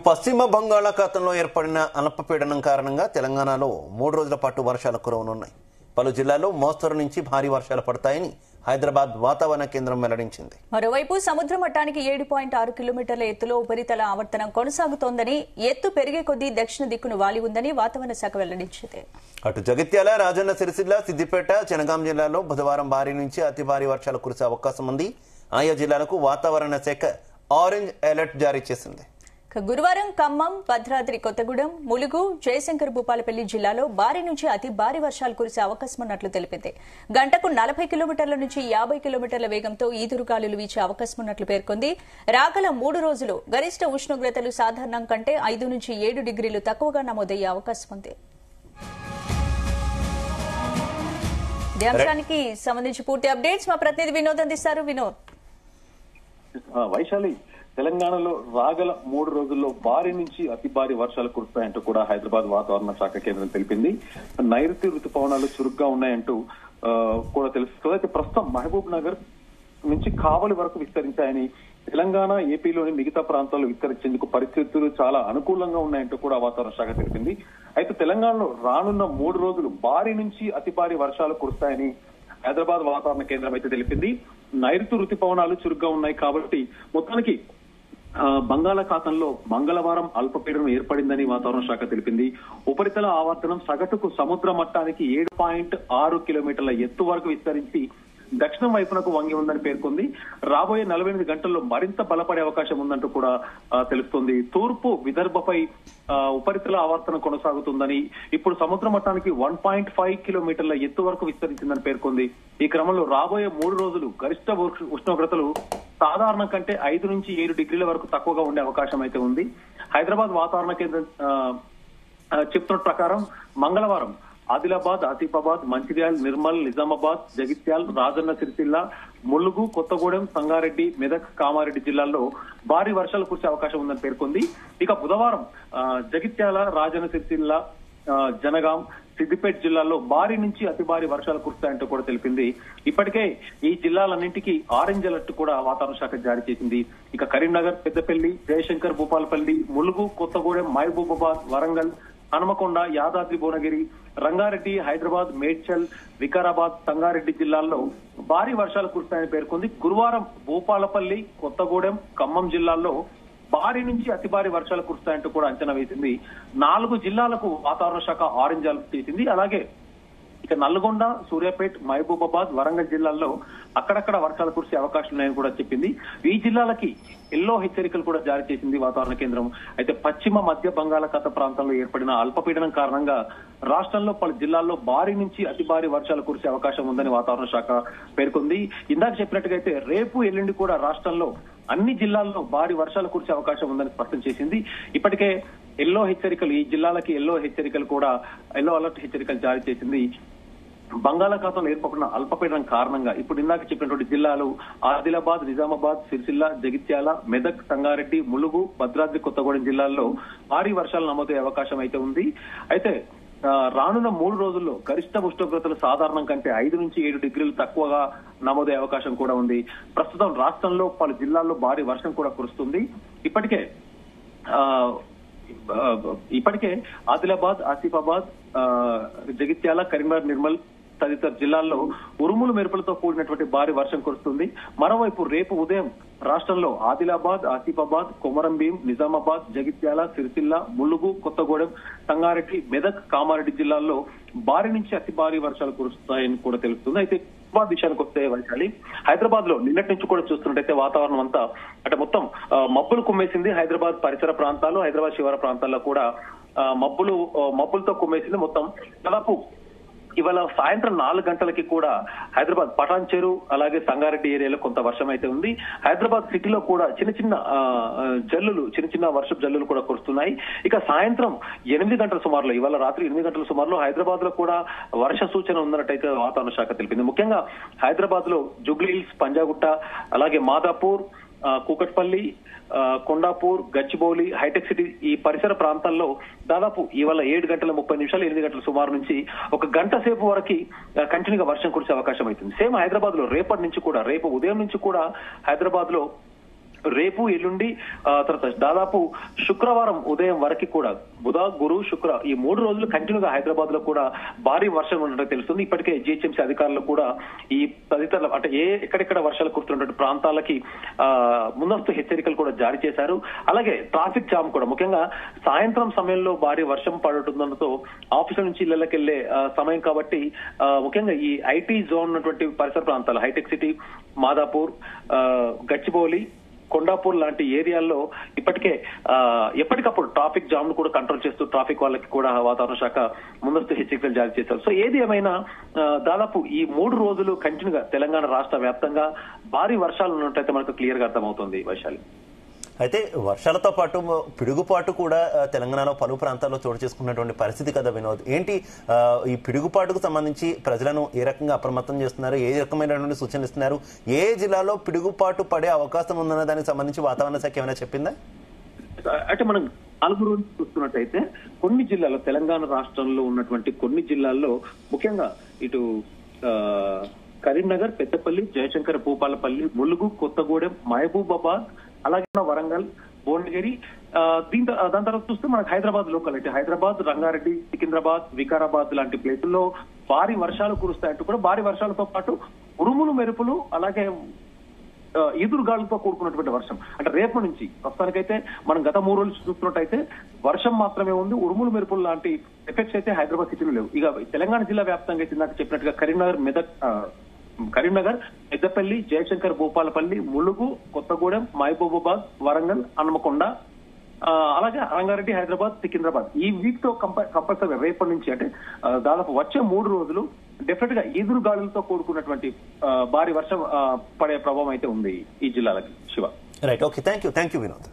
పశ్చిమ బంగాళాఖాతంలో ఏర్పడిన అల్పపీడనం కారణంగా తెలంగాణలో 3 రోజుల పాటు వర్షాలు కురవనున్నాయి. పలు జిల్లాల్లో మోస్తరు నుంచి భారీ వర్షాలు పడతాయని హైదరాబాద్ వాతావరణ కేంద్రం వెల్లడించింది. మరోవైపు సముద్ర మట్టానికి 7.6 కిలోమీటర్ల ఎత్తులో ఉపరితల ఆవర్తనం కొనసాగుతోందని, ఎత్తు పెరిగే కొద్దీ దక్షిణ దిక్కును వాలి ఉందని వాతావరణ శాఖ వెల్లడించింది. అటు జగిత్యాల, రాజన్న సిరిసిల్ల, సిద్దిపేట, జనగాం జిల్లాల్లో బుధవారం భారీ నుంచి అతి భారీ వర్షాలు కురిసే అవకాశం ఉంది. ఆయా జిల్లాలకు వాతావరణ శాఖ ఆరెంజ్ అలర్ట్ జారీ చేసింది. గురువారం ఖమ్మం, భద్రాద్రి కొత్తగూడెం, ములుగు, జయశంకర్ భూపాలపల్లి జిల్లాలో భారీ నుంచి అతి భారీ వర్షాలు కురిసే అవకాశం ఉన్నట్లు తెలిపింది. గంటకు 40 కిలోమీటర్ల నుంచి 50 కిలోమీటర్ల వేగంతో ఈదురుగాలులు వీచే అవకాశం ఉన్నట్లు పేర్కొంది. రాగల 3 రోజులు గరిష్ట ఉష్ణోగ్రతలు సాధారణం కంటే 5 నుంచి 7 డిగ్రీలు తక్కువగా నమోదయ్యే అవకాశం ఉంది. ఈ అంశానికి సంబంధించి పూర్తి అప్డేట్స్ మా ప్రతినిధి వినోద్ అందిస్తారు. వినోద్, వైశాలి, తెలంగాణలో రాగల 3 రోజుల్లో భారీ నుంచి అతి భారీ వర్షాలు కురుస్తాయంటూ కూడా హైదరాబాద్ వాతావరణ శాఖ కేంద్రం తెలిపింది. నైరుతి ఋతుపవనాలు చురుగ్గా ఉన్నాయంటూ కూడా తెలుస్తుంది. అయితే ప్రస్తుతం మహబూబ్ నగర్ నుంచి కావలి వరకు విస్తరించాయని, తెలంగాణ, ఏపీలోని మిగతా ప్రాంతాల్లో విస్తరించేందుకు పరిస్థితులు చాలా అనుకూలంగా ఉన్నాయంటూ కూడా వాతావరణ శాఖ తెలిపింది. అయితే తెలంగాణలో రానున్న 3 రోజులు భారీ నుంచి అతి భారీ వర్షాలు కురుస్తాయని హైదరాబాద్ వాతావరణ కేంద్రం అయితే తెలిపింది. నైరుతి ఋతుపవనాలు చురుగ్గా ఉన్నాయి కాబట్టి మొత్తానికి బంగాళాఖాతంలో మంగళవారం అల్పపీడనం ఏర్పడిందని వాతావరణ శాఖ తెలిపింది. ఉపరితల ఆవర్తనం సగటుకు సముద్ర మట్టానికి 7.6 కిలోమీటర్ల ఎత్తు వరకు విస్తరించి దక్షిణం వైపునకు వంగి ఉందని పేర్కొంది. రాబోయే 48 గంటల్లో మరింత బలపడే అవకాశం ఉందంటూ కూడా తెలుస్తోంది. తూర్పు విదర్భపై ఉపరితల ఆవర్తనం కొనసాగుతుందని, ఇప్పుడు సముద్ర మట్టానికి 1.5 కిలోమీటర్ల ఎత్తు వరకు విస్తరించిందని పేర్కొంది. ఈ క్రమంలో రాబోయే 3 రోజులు గరిష్ట ఉష్ణోగ్రతలు సాధారణం కంటే 5 నుంచి 7 డిగ్రీల వరకు తక్కువగా ఉండే అవకాశం అయితే ఉంది. హైదరాబాద్ వాతావరణ కేంద్రం చెప్తున్న ప్రకారం మంగళవారం ఆదిలాబాద్, ఆసిఫాబాద్, మంచిర్యాల్, నిర్మల్, నిజామాబాద్, జగిత్యాల్, రాజన్న సిరిసిల్ల, ములుగు, కొత్తగూడెం, సంగారెడ్డి, మెదక్, కామారెడ్డి జిల్లాల్లో భారీ వర్షాలు కురిసే అవకాశం ఉందని పేర్కొంది. ఇక బుధవారం జగిత్యాల, రాజన్న సిరిసిల్ల, జనగాం, సిద్దిపేట జిల్లాల్లో భారీ నుంచి అతి భారీ వర్షాలు కురుస్తాయంటూ కూడా తెలిపింది. ఇప్పటికే ఈ జిల్లాలన్నింటికీ ఆరెంజ్ అలర్ట్ కూడా వాతావరణ శాఖ జారీ చేసింది. ఇక కరీంనగర్, పెద్దపల్లి, జయశంకర్ భూపాలపల్లి, ములుగు, కొత్తగూడెం, మహబూబాబాద్, వరంగల్, హనుమకొండ, యాదాద్రి భువనగిరి, రంగారెడ్డి, హైదరాబాద్, మేడ్చల్, వికారాబాద్, సంగారెడ్డి జిల్లాల్లో భారీ వర్షాలు కురుస్తాయని పేర్కొంది. గురువారం భూపాలపల్లి, కొత్తగూడెం, ఖమ్మం జిల్లాల్లో భారీ నుంచి అతి భారీ వర్షాలు కురుస్తాయంటూ కూడా అంచనా వేసింది. 4 జిల్లాలకు వాతావరణ శాఖ ఆరెంజ్ అలర్ట్ చేసింది. అలాగే ఇక నల్గొండ, సూర్యాపేట్, మహబూబాబాద్, వరంగల్ జిల్లాల్లో అక్కడక్కడ వర్షాలు కురిసే అవకాశం ఉన్నాయని కూడా చెప్పింది. ఈ జిల్లాలకి ఎల్లో హెచ్చరికలు కూడా జారీ చేసింది వాతావరణ కేంద్రం. అయితే పశ్చిమ మధ్య బంగాళాఖాత ప్రాంతంలో ఏర్పడిన అల్పపీడనం కారణంగా రాష్ట్రంలో పలు జిల్లాల్లో భారీ నుంచి అతి భారీ వర్షాలు కురిసే అవకాశం ఉందని వాతావరణ శాఖ పేర్కొంది. ఇందాక చెప్పినట్టుగైతే రేపు, ఎల్లుండి కూడా రాష్ట్రంలో అన్ని జిల్లాల్లో భారీ వర్షాలు కురిసే అవకాశం ఉందని స్పష్టం చేసింది. ఇప్పటికే ఎల్లో హెచ్చరికలు, ఈ జిల్లాలకి ఎల్లో హెచ్చరికలు కూడా, ఎల్లో అలర్ట్ హెచ్చరికలు జారీ చేసింది. బంగాళాఖాతంలో ఏర్పడిన అల్పపీడనం కారణంగా ఇప్పుడు ఇందాక చెప్పినటువంటి జిల్లాలు ఆదిలాబాద్, నిజామాబాద్, సిరిసిల్ల, జగిత్యాల, మెదక్, సంగారెడ్డి, ములుగు, భద్రాద్రి కొత్తగూడెం జిల్లాల్లో భారీ వర్షాలు నమోదయ్యే అవకాశం అయితే ఉంది. అయితే రానున్న 3 రోజుల్లో గరిష్ట ఉష్ణోగ్రతలు సాధారణం కంటే 5 నుంచి 7 డిగ్రీలు తక్కువగా నమోదయ్యే అవకాశం కూడా ఉంది. ప్రస్తుతం రాష్ట్రంలో పలు జిల్లాల్లో భారీ వర్షం కూడా కురుస్తుంది. ఇప్పటికే ఆదిలాబాద్, ఆసిఫాబాద్, జగిత్యాల, కరీంనగర్, నిర్మల్ తదితర జిల్లాల్లో ఉరుములు మెరుపులతో కూడినటువంటి భారీ వర్షం కురుస్తుంది. మరోవైపు రేపు ఉదయం రాష్ట్రంలో ఆదిలాబాద్, ఆసిఫాబాద్, కొమరంభీం, నిజామాబాద్, జగిత్యాల, సిరిసిల్ల, ములుగు, కొత్తగూడెం, సంగారెడ్డి, మెదక్, కామారెడ్డి జిల్లాల్లో భారీ నుంచి అతి భారీ వర్షాలు కురుస్తాయని కూడా తెలుస్తుంది. అయితే విషయానికి వస్తే వైశాలి, హైదరాబాద్ లో నిన్నటి నుంచి కూడా చూస్తున్నట్టయితే వాతావరణం అంతా అంటే మొత్తం మబ్బులు కుమ్మేసింది. హైదరాబాద్ పరిసర ప్రాంతాలు, హైదరాబాద్ శివార ప్రాంతాల్లో కూడా మబ్బులతో కుమ్మేసింది. మొత్తం దాదాపు ఇవాళ సాయంత్రం 4 గంటలకి కూడా హైదరాబాద్ పటాన్ చెరు, అలాగే సంగారెడ్డి ఏరియాలో కొంత వర్షం అయితే ఉంది. హైదరాబాద్ సిటీలో కూడా చిన్న చిన్న వర్షపు జల్లులు కూడా కురుస్తున్నాయి. ఇక సాయంత్రం 8 గంటల సుమారులో, ఇవాళ రాత్రి 8 గంటల సుమారులో హైదరాబాద్ లో కూడా వర్ష సూచన ఉందన్నట్టయితే వాతావరణ శాఖ తెలిపింది. ముఖ్యంగా హైదరాబాద్ లో జూబ్లీ హిల్స్, పంజాగుట్ట, అలాగే మాదాపూర్, కూకట్పల్లి, కొండాపూర్, గచ్చిబౌలి, హైటెక్ సిటీ ఈ పరిసర ప్రాంతాల్లో దాదాపు ఇవాళ 7:30 8 గంటల సుమారు నుంచి 1 గంట సేపు వరకు కంటిన్యూగా వర్షం కురిసే అవకాశం అవుతుంది. సేమ్ హైదరాబాద్ లో రేపటి నుంచి కూడా, రేపు ఉదయం నుంచి కూడా హైదరాబాద్ లో రేపు ఎల్లుండి తర్వాత దాదాపు శుక్రవారం ఉదయం వరకు కూడా బుధ గురు శుక్ర ఈ 3 రోజులు కంటిన్యూగా హైదరాబాద్ లో కూడా భారీ వర్షం ఉన్నట్టు తెలుస్తుంది. ఇప్పటికే జిహెచ్ఎంసీ అధికారులు కూడా ఈ తదితర అంటే ఎక్కడెక్కడ వర్షాలు కురుస్తున్నటువంటి ప్రాంతాలకి ముందస్తు హెచ్చరికలు కూడా జారీ చేశారు. అలాగే ట్రాఫిక్ జామ్ కూడా ముఖ్యంగా సాయంత్రం సమయంలో భారీ వర్షం పడుతుండటంతో ఆఫీసుల నుంచి ఇళ్లకి వెళ్లే సమయం కాబట్టి ముఖ్యంగా ఈ ఐటీ జోన్ ఉన్నటువంటి పరిసర ప్రాంతాలు హైటెక్ సిటీ, మాదాపూర్, గచ్చిబౌలి, కొండాపూర్ లాంటి ఏరియాల్లో ఇప్పటికే ఎప్పటికప్పుడు ట్రాఫిక్ జామ్ ను కూడా కంట్రోల్ చేస్తూ ట్రాఫిక్ వాళ్ళకి కూడా వాతావరణ శాఖ ముందస్తు హెచ్చరికలు జారీ చేశారు. సో ఏది ఏమైనా దాదాపు ఈ 3 రోజులు కంటిన్యూగా తెలంగాణ రాష్ట్ర వ్యాప్తంగా భారీ వర్షాలు ఉన్నట్టయితే మనకు క్లియర్ గా అర్థమవుతుంది వైశాలి. అయితే వర్షాలతో పాటు పిడుగుపాటు కూడా తెలంగాణలో పలు ప్రాంతాల్లో చోటు చేసుకున్నటువంటి పరిస్థితి కదా వినోద్. ఏంటి ఈ పిడుగుపాటుకు సంబంధించి ప్రజలను ఏ రకంగా అప్రమత్తం చేస్తున్నారు, ఏ రకమైనటువంటి సూచనలు ఇస్తున్నారు, ఏ జిల్లాలో పిడుగుపాటు పడే అవకాశం ఉందన్న దానికి సంబంధించి వాతావరణ శాఖ ఏమైనా చెప్పిందా? అంటే మనం 4 రోజులు చూస్తున్నట్టయితే కొన్ని జిల్లాల్లో తెలంగాణ రాష్ట్రంలో ఉన్నటువంటి కొన్ని జిల్లాల్లో ముఖ్యంగా ఇటు కరీంనగర్, పెద్దపల్లి, జయశంకర్ భూపాలపల్లి, ములుగు, కొత్తగూడెం, మహబూబాబాద్, అలాగే వరంగల్, భువనగిరి, దాని తర్వాత చూస్తే మనకు హైదరాబాద్ లోకల్ అంటే హైదరాబాద్, రంగారెడ్డి, సికింద్రాబాద్, వికారాబాద్ లాంటి ప్లేసుల్లో భారీ వర్షాలు కురుస్తాయంటూ కూడా భారీ వర్షాలతో పాటు ఉరుములు మెరుపులు అలాగే ఈదురుగాలులతో కూడుకున్నటువంటి వర్షం అంటే రేపు నుంచి ప్రస్తుతానికైతే మనం గత 3 రోజులు చూస్తున్నట్టయితే వర్షం మాత్రమే ఉంది. ఉరుములు మెరుపులు లాంటి ఎఫెక్ట్స్ అయితే హైదరాబాద్ సిటీలో లేవు. ఇక తెలంగాణ జిల్లా వ్యాప్తంగా అయితే నాకు చెప్పినట్టుగా కరీంనగర్, పెద్దపల్లి, జయశంకర్ భూపాలపల్లి, ములుగు, కొత్తగూడెం, మహబూబాబాద్, వరంగల్, హన్మకొండ, అలాగే రంగారెడ్డి, హైదరాబాద్, సికింద్రాబాద్ ఈ వీక్ తో కంపల్సరీ రేపటి నుంచి అంటే దాదాపు వచ్చే 3 రోజులు డెఫినెట్ గా ఈదురు గాలులతో కూడుకున్నటువంటి భారీ వర్షం పడే ప్రభావం అయితే ఉంది ఈ జిల్లాలకి. Shiva. Right, okay, thank you Vinod.